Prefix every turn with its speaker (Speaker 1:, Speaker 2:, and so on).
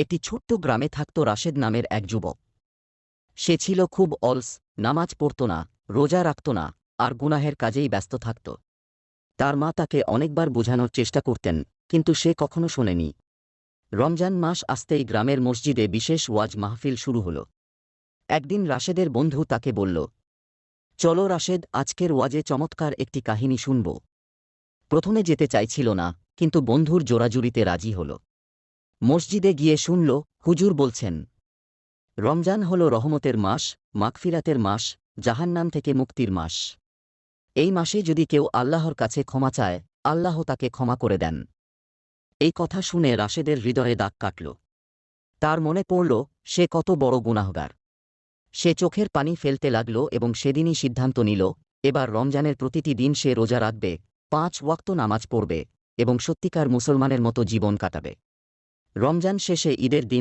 Speaker 1: একটি ছোট্ট গ্রামে থাকত রাশেদ নামের এক যুবক। সে ছিল খুব অলস, নামাজ পড়ত না, রোজা রাখত না, আর গুনাহের কাজেই ব্যস্ত থাকত। তার মা তাকে অনেকবার বোঝানোর চেষ্টা করতেন, কিন্তু সে কখনো শোনেনি। রমজান মাস আসতেই গ্রামের মসজিদে বিশেষ ওয়াজ মাহফিল শুরু হল। একদিন রাশেদের বন্ধু তাকে বলল, চলো রাশেদ, আজকের ওয়াজে চমৎকার একটি কাহিনী শুনব। প্রথমে যেতে চাইছিল না, কিন্তু বন্ধুর জোরাজুরিতে রাজি হল। মসজিদে গিয়ে শুনল, হুজুর বলছেন, রমজান হল রহমতের মাস, মাগফিরাতের মাস, জাহান্নাম থেকে মুক্তির মাস। এই মাসে যদি কেউ আল্লাহর কাছে ক্ষমা চায়, আল্লাহ তাকে ক্ষমা করে দেন। এই কথা শুনে রাশেদের হৃদয়ে দাগ কাটল। তার মনে পড়ল সে কত বড় গুনাহগার। সে চোখের পানি ফেলতে লাগল এবং সেদিনই সিদ্ধান্ত নিল, এবার রমজানের প্রতিটি দিন সে রোজা রাখবে, 5 ওয়াক্ত নামাজ পড়বে এবং সত্যিকার মুসলমানের মতো জীবন কাটাবে। রমজান শেষে ঈদের দিন